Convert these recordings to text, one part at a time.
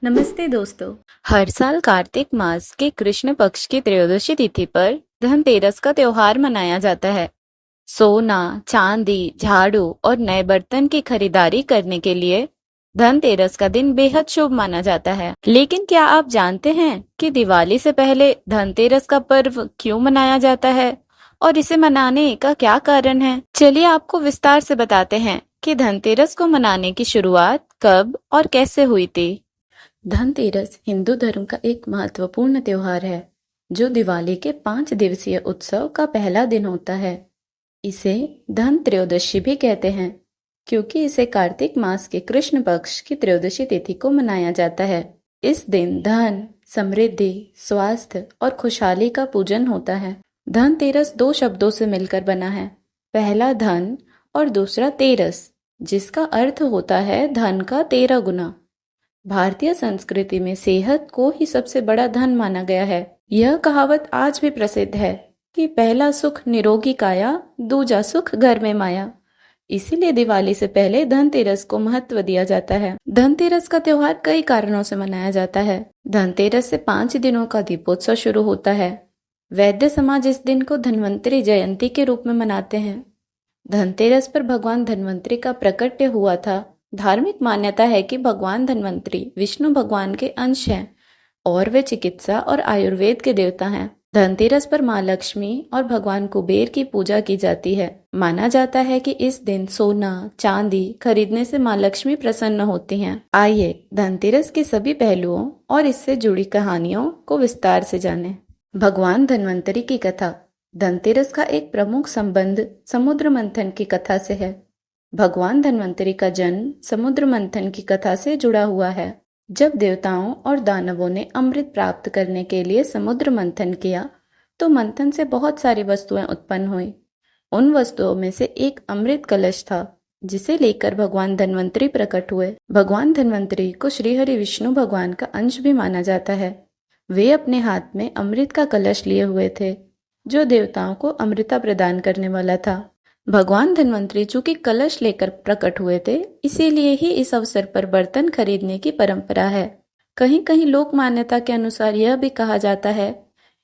नमस्ते दोस्तों। हर साल कार्तिक मास के कृष्ण पक्ष की त्रयोदशी तिथि पर धनतेरस का त्योहार मनाया जाता है। सोना, चांदी, झाड़ू और नए बर्तन की खरीदारी करने के लिए धनतेरस का दिन बेहद शुभ माना जाता है। लेकिन क्या आप जानते हैं कि दिवाली से पहले धनतेरस का पर्व क्यों मनाया जाता है और इसे मनाने का क्या कारण है? चलिए आपको विस्तार से बताते हैं कि धनतेरस को मनाने की शुरुआत कब और कैसे हुई थी। धनतेरस हिंदू धर्म का एक महत्वपूर्ण त्योहार है जो दिवाली के 5 दिवसीय उत्सव का पहला दिन होता है। इसे धन त्रयोदशी भी कहते हैं क्योंकि इसे कार्तिक मास के कृष्ण पक्ष की त्रयोदशी तिथि को मनाया जाता है। इस दिन धन, समृद्धि, स्वास्थ्य और खुशहाली का पूजन होता है। धनतेरस 2 शब्दों से मिलकर बना है, पहला धन और दूसरा तेरस, जिसका अर्थ होता है धन का 13 गुना। भारतीय संस्कृति में सेहत को ही सबसे बड़ा धन माना गया है। यह कहावत आज भी प्रसिद्ध है कि पहला सुख निरोगी काया, दूजा सुख घर में माया। इसीलिए दिवाली से पहले धनतेरस को महत्व दिया जाता है। धनतेरस का त्योहार कई कारणों से मनाया जाता है। धनतेरस से 5 दिनों का दीपोत्सव शुरू होता है। वैद्य समाज इस दिन को धन्वंतरि जयंती के रूप में मनाते हैं। धनतेरस पर भगवान धन्वंतरि का प्रकट्य हुआ था। धार्मिक मान्यता है कि भगवान धन्वंतरि विष्णु भगवान के अंश हैं और वे चिकित्सा और आयुर्वेद के देवता हैं। धनतेरस पर माँ लक्ष्मी और भगवान कुबेर की पूजा की जाती है। माना जाता है कि इस दिन सोना, चांदी खरीदने से माँ लक्ष्मी प्रसन्न होती हैं। आइए धनतेरस के सभी पहलुओं और इससे जुड़ी कहानियों को विस्तार से जानें। भगवान धन्वंतरि की कथा। धनतेरस का एक प्रमुख संबंध समुद्र मंथन की कथा से है। भगवान धन्वंतरि का जन्म समुद्र मंथन की कथा से जुड़ा हुआ है। जब देवताओं और दानवों ने अमृत प्राप्त करने के लिए समुद्र मंथन किया तो मंथन से बहुत सारी वस्तुएं उत्पन्न हुई। उन वस्तुओं में से एक अमृत कलश था जिसे लेकर भगवान धन्वंतरि प्रकट हुए। भगवान धन्वंतरि को श्रीहरि विष्णु भगवान का अंश भी माना जाता है। वे अपने हाथ में अमृत का कलश लिए हुए थे जो देवताओं को अमृता प्रदान करने वाला था। भगवान धन्वंतरि चूंकि कलश लेकर प्रकट हुए थे, इसीलिए ही इस अवसर पर बर्तन खरीदने की परंपरा है। कहीं कहीं लोक मान्यता के अनुसार यह भी कहा जाता है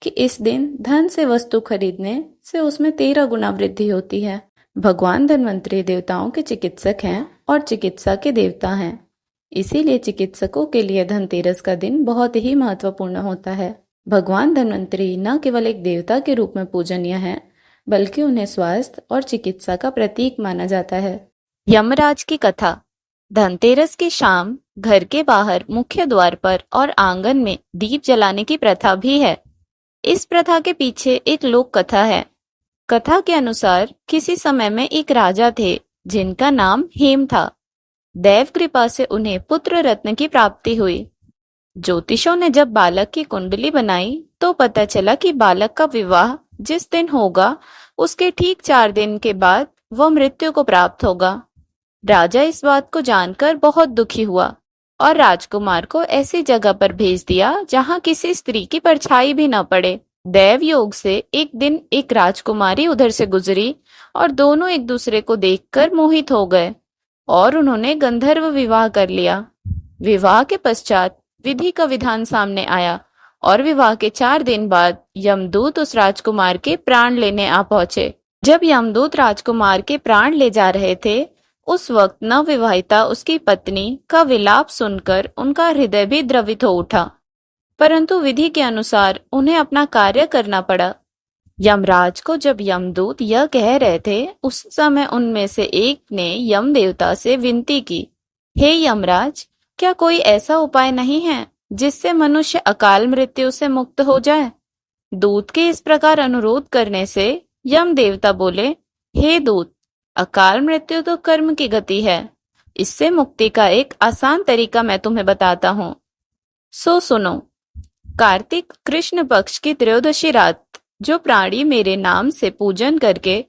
कि इस दिन धन से वस्तु खरीदने से उसमें 13 गुना वृद्धि होती है। भगवान धन्वंतरि देवताओं के चिकित्सक हैं और चिकित्सा के देवता हैं। इसीलिए चिकित्सकों के लिए धनतेरस का दिन बहुत ही महत्वपूर्ण होता है। भगवान धन्वंतरि न केवल एक देवता के रूप में पूजनीय है, बल्कि उन्हें स्वास्थ्य और चिकित्सा का प्रतीक माना जाता है। यमराज की कथा। धनतेरस की शाम घर के बाहर मुख्य द्वार पर और आंगन में दीप जलाने की प्रथा भी है। इस प्रथा के पीछे एक लोक कथा है। कथा के अनुसार किसी समय में एक राजा थे जिनका नाम हेम था। दैव कृपा से उन्हें पुत्र रत्न की प्राप्ति हुई। ज्योतिषों ने जब बालक की कुंडली बनाई तो पता चला कि बालक का विवाह जिस दिन होगा उसके ठीक 4 दिन के बाद वह मृत्यु को प्राप्त होगा। राजा इस बात को जानकर बहुत दुखी हुआ और राजकुमार को ऐसी जगह पर भेज दिया जहां किसी स्त्री की परछाई भी न पड़े। दैव योग से एक दिन एक राजकुमारी उधर से गुजरी और दोनों एक दूसरे को देखकर मोहित हो गए और उन्होंने गंधर्व विवाह कर लिया। विवाह के पश्चात विधि का विधान सामने आया और विवाह के 4 दिन बाद यमदूत उस राजकुमार के प्राण लेने आ पहुंचे। जब यमदूत राजकुमार के प्राण ले जा रहे थे, उस वक्त नवविवाहिता उसकी पत्नी का विलाप सुनकर उनका हृदय भी द्रवित हो उठा, परंतु विधि के अनुसार उन्हें अपना कार्य करना पड़ा। यमराज को जब यमदूत यह कह रहे थे, उस समय उनमें से एक ने यम देवता से विनती की, हे यमराज, क्या कोई ऐसा उपाय नहीं है जिससे मनुष्य अकाल मृत्यु से मुक्त हो जाए? दूत के इस प्रकार अनुरोध करने से यम देवता बोले, हे दूत, अकाल मृत्यु तो कर्म की गति है। इससे मुक्ति का एक आसान तरीका मैं तुम्हें बताता हूँ, सो सुनो। कार्तिक कृष्ण पक्ष की त्रयोदशी रात जो प्राणी मेरे नाम से पूजन करके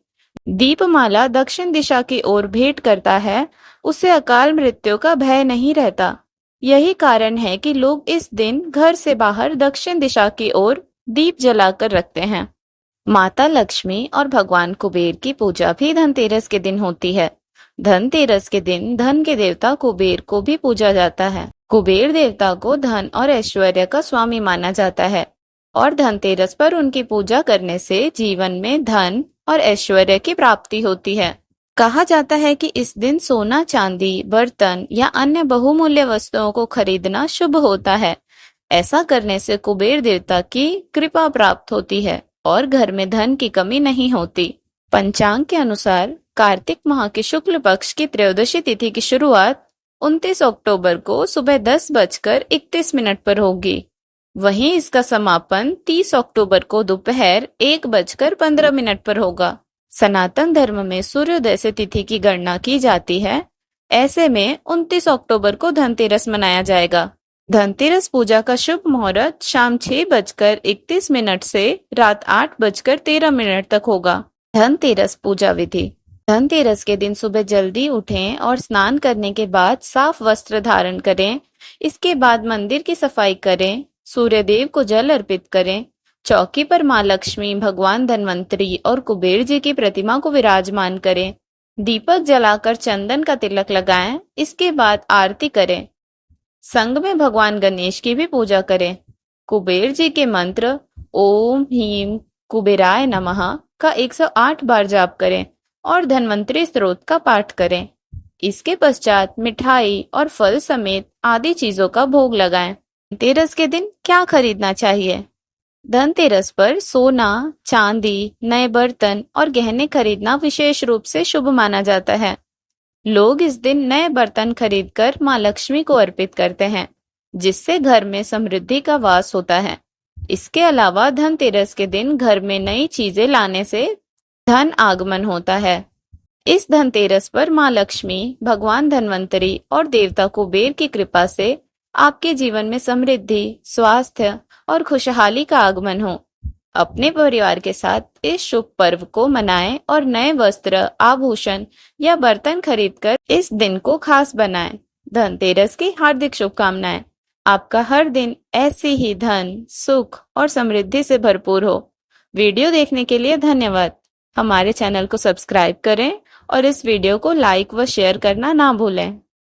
दीपमाला दक्षिण दिशा की ओर भेंट करता है, उसे अकाल मृत्यु का भय नहीं रहता। यही कारण है कि लोग इस दिन घर से बाहर दक्षिण दिशा की ओर दीप जलाकर रखते हैं। माता लक्ष्मी और भगवान कुबेर की पूजा भी धनतेरस के दिन होती है। धनतेरस के दिन धन के देवता कुबेर को भी पूजा जाता है। कुबेर देवता को धन और ऐश्वर्य का स्वामी माना जाता है और धनतेरस पर उनकी पूजा करने से जीवन में धन और ऐश्वर्य की प्राप्ति होती है। कहा जाता है कि इस दिन सोना, चांदी, बर्तन या अन्य बहुमूल्य वस्तुओं को खरीदना शुभ होता है। ऐसा करने से कुबेर देवता की कृपा प्राप्त होती है और घर में धन की कमी नहीं होती। पंचांग के अनुसार कार्तिक माह के शुक्ल पक्ष की त्रयोदशी तिथि की शुरुआत 29 अक्टूबर को सुबह 10:31 पर होगी। वहीं इसका समापन 30 अक्टूबर को दोपहर 1:15 पर होगा। सनातन धर्म में सूर्योदय से तिथि की गणना की जाती है। ऐसे में 29 अक्टूबर को धनतेरस मनाया जाएगा। धनतेरस पूजा का शुभ मुहूर्त शाम 6:31 से रात 8:13 तक होगा। धनतेरस पूजा विधि। धनतेरस के दिन सुबह जल्दी उठें और स्नान करने के बाद साफ वस्त्र धारण करें। इसके बाद मंदिर की सफाई करें, सूर्यदेव को जल अर्पित करें, चौकी पर माँ लक्ष्मी, भगवान धन्वंतरी और कुबेर जी की प्रतिमा को विराजमान करें, दीपक जलाकर चंदन का तिलक लगाएं। इसके बाद आरती करें। संग में भगवान गणेश की भी पूजा करें। कुबेर जी के मंत्र ओम ह्रीम कुबेराय नमः का 108 बार जाप करें और धन्वंतरी स्तोत्र का पाठ करें। इसके पश्चात मिठाई और फल समेत आदि चीजों का भोग लगाएं। धनतेरस के दिन क्या खरीदना चाहिए? धनतेरस पर सोना, चांदी, नए बर्तन और गहने खरीदना विशेष रूप से शुभ माना जाता है। लोग इस दिन नए बर्तन खरीदकर माँ लक्ष्मी को अर्पित करते हैं, जिससे घर में समृद्धि का वास होता है। इसके अलावा धनतेरस के दिन घर में नई चीजें लाने से धन आगमन होता है। इस धनतेरस पर माँ लक्ष्मी, भगवान धन्वंतरी और देवता कुबेर की कृपा से आपके जीवन में समृद्धि, स्वास्थ्य और खुशहाली का आगमन हो। अपने परिवार के साथ इस शुभ पर्व को मनाएं और नए वस्त्र, आभूषण या बर्तन खरीदकर इस दिन को खास बनाएं। धनतेरस की हार्दिक शुभकामनाएं। आपका हर दिन ऐसे ही धन, सुख और समृद्धि से भरपूर हो। वीडियो देखने के लिए धन्यवाद। हमारे चैनल को सब्सक्राइब करें और इस वीडियो को लाइक व शेयर करना ना भूलें।